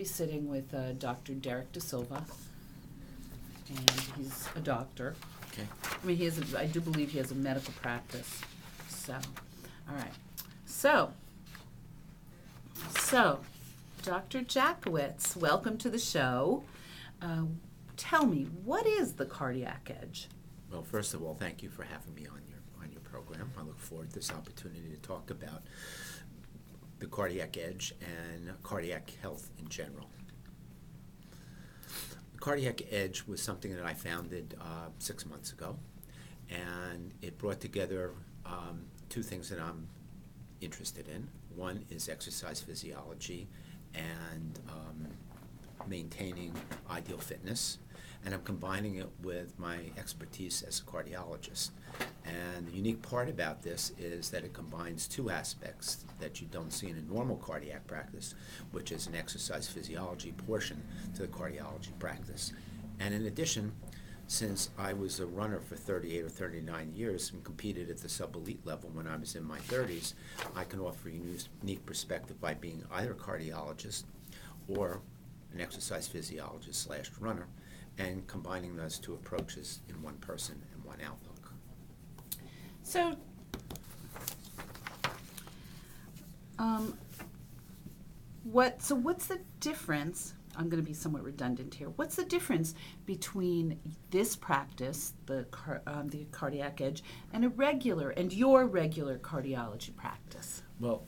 be sitting with Dr. Derek De Silva, and he's a doctor. Okay. I mean, I do believe he has a medical practice. So, all right. So, Dr. Jackowitz, welcome to the show. Tell me, what is the cardiac edge? Well, first of all, thank you for having me on your program. I look forward to this opportunity to talk about the cardiac edge and cardiac health in general. The cardiac edge was something that I founded 6 months ago, and it brought together two things that I'm interested in. One is exercise physiology and maintaining ideal fitness, and I'm combining it with my expertise as a cardiologist. And the unique part about this is that it combines two aspects that you don't see in a normal cardiac practice, which is an exercise physiology portion to the cardiology practice. And in addition, since I was a runner for 38 or 39 years and competed at the sub-elite level when I was in my 30s, I can offer a unique perspective by being either a cardiologist or an exercise physiologist / runner, and combining those two approaches in one person and one outlook. So, what's the difference? I'm going to be somewhat redundant here. What's the difference between this practice, the cardiac edge, and your regular cardiology practice? Well,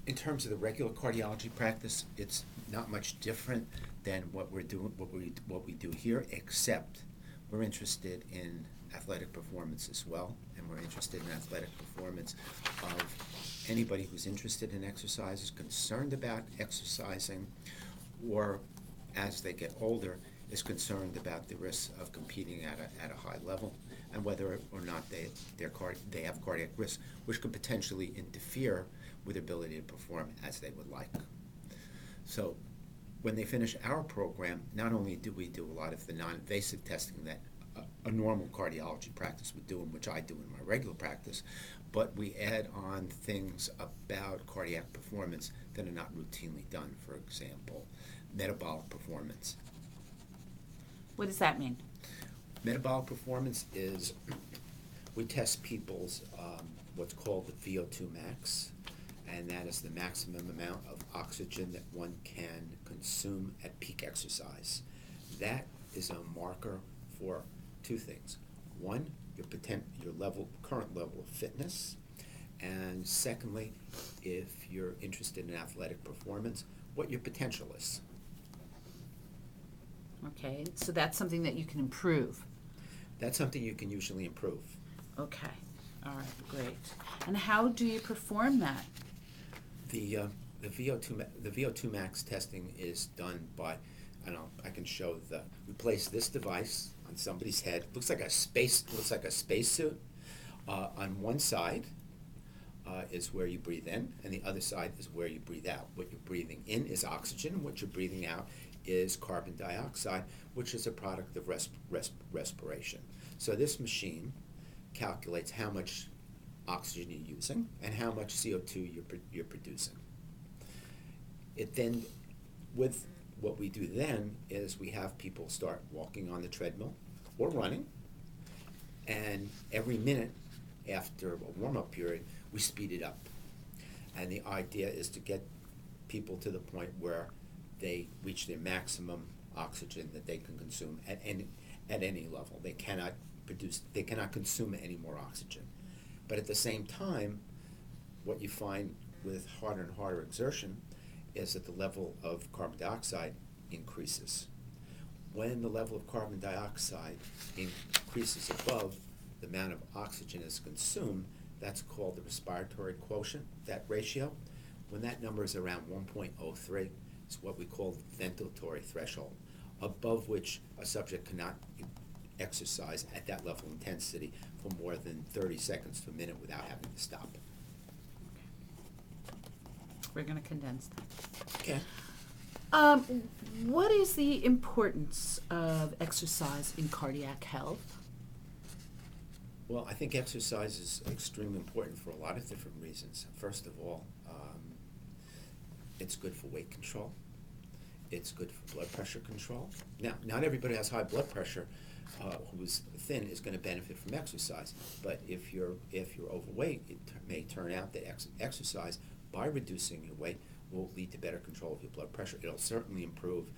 in terms of the regular cardiology practice, it's not much different than what we do here, except we're interested in athletic performance as well, and we're interested in athletic performance of anybody who's interested in exercise, is concerned about exercising, or as they get older, is concerned about the risks of competing at a high level, and whether or not they have cardiac risks, which could potentially interfere with their ability to perform as they would like. So when they finish our program, not only do we do a lot of the non-invasive testing that a normal cardiology practice would do, and which I do in my regular practice, but we add on things about cardiac performance that are not routinely done. For example, metabolic performance. What does that mean? Metabolic performance is we test people's what's called the VO2 max, and that is the maximum amount of oxygen that one can consume at peak exercise. That is a marker for two things. One, your current level of fitness, and secondly, if you're interested in athletic performance, what your potential is. Okay, so that's something that you can improve. That's something you can usually improve. Okay, all right, great. And how do you perform that? The VO2 max testing is done by, I can show we place this device on somebody's head. Looks like a spacesuit. On one side is where you breathe in, and the other side is where you breathe out. What you're breathing in is oxygen, and what you're breathing out is carbon dioxide, which is a product of respiration. So this machine calculates how much oxygen you're using and how much CO2 you're producing. What we do then is we have people start walking on the treadmill or running, and every minute after a warm-up period, we speed it up. And the idea is to get people to the point where they reach their maximum oxygen that they can consume at any level. They cannot consume any more oxygen. But at the same time, what you find with harder and harder exertion is that the level of carbon dioxide increases. When the level of carbon dioxide increases above the amount of oxygen is consumed, that's called the respiratory quotient, that ratio. When that number is around 1.03, it's what we call the ventilatory threshold, above which a subject cannot exercise at that level of intensity for more than 30 seconds to a minute without having to stop. We're going to condense that. Okay. What is the importance of exercise in cardiac health? Well, I think exercise is extremely important for a lot of different reasons. First of all, it's good for weight control. It's good for blood pressure control. Now, not everybody has high blood pressure who's thin is going to benefit from exercise. But if you're overweight, it may turn out that exercise, by reducing your weight, will lead to better control of your blood pressure. It'll certainly improve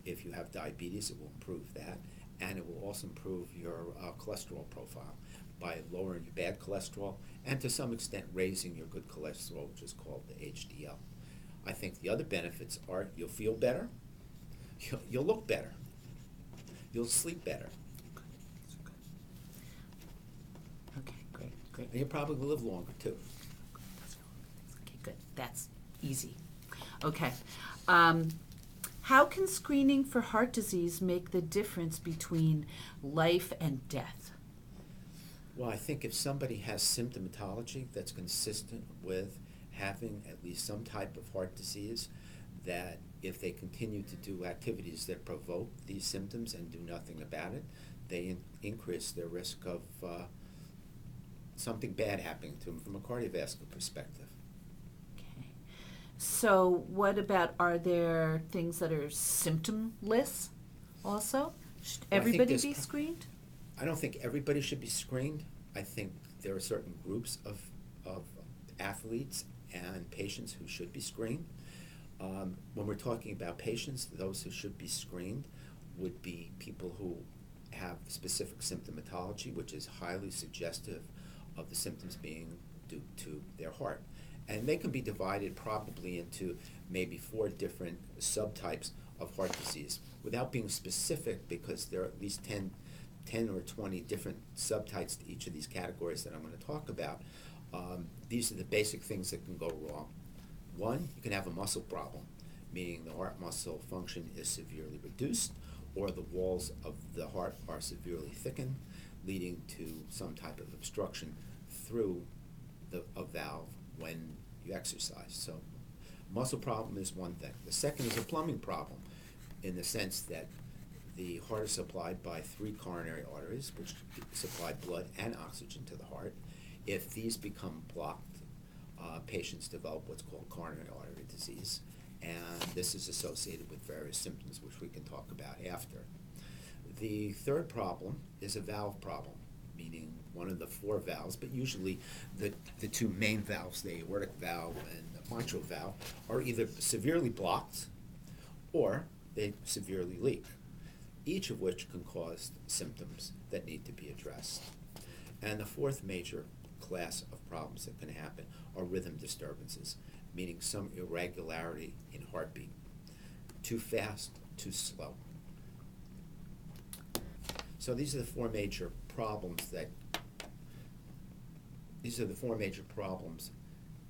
if you have diabetes, it will improve that. And it will also improve your cholesterol profile by lowering your bad cholesterol and to some extent raising your good cholesterol, which is called the HDL. I think the other benefits are you'll feel better, you'll look better, you'll sleep better, Okay, great. and you'll probably live longer too. Okay, good. That's easy. Okay. How can screening for heart disease make the difference between life and death? Well, I think if somebody has symptomatology that's consistent with having at least some type of heart disease, that if they continue to do activities that provoke these symptoms and do nothing about it, they increase their risk of something bad happening to them from a cardiovascular perspective. Okay. So what about, are there things that are symptomless also? Should Well, I think everybody there's be screened? I don't think everybody should be screened. I think there are certain groups of athletes and patients who should be screened. When we're talking about patients, those who should be screened would be people who have specific symptomatology, which is highly suggestive of the symptoms being due to their heart. And they can be divided probably into maybe 4 different subtypes of heart disease without being specific, because there are at least 10 or 20 different subtypes to each of these categories that I'm going to talk about. These are the basic things that can go wrong. 1, you can have a muscle problem, meaning the heart muscle function is severely reduced, or the walls of the heart are severely thickened, leading to some type of obstruction through a valve when you exercise. So muscle problem is one thing. The second is a plumbing problem, in the sense that the heart is supplied by 3 coronary arteries, which supply blood and oxygen to the heart. If these become blocked, patients develop what's called coronary artery disease, and this is associated with various symptoms, which we can talk about after. The third problem is a valve problem, meaning one of the 4 valves, but usually the 2 main valves, the aortic valve and the mitral valve, are either severely blocked or they severely leak, each of which can cause symptoms that need to be addressed. And the 4th major class of problems that can happen are rhythm disturbances, meaning some irregularity in heartbeat, too fast, too slow. So these are the 4 major problems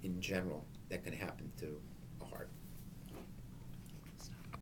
in general that can happen to a heart.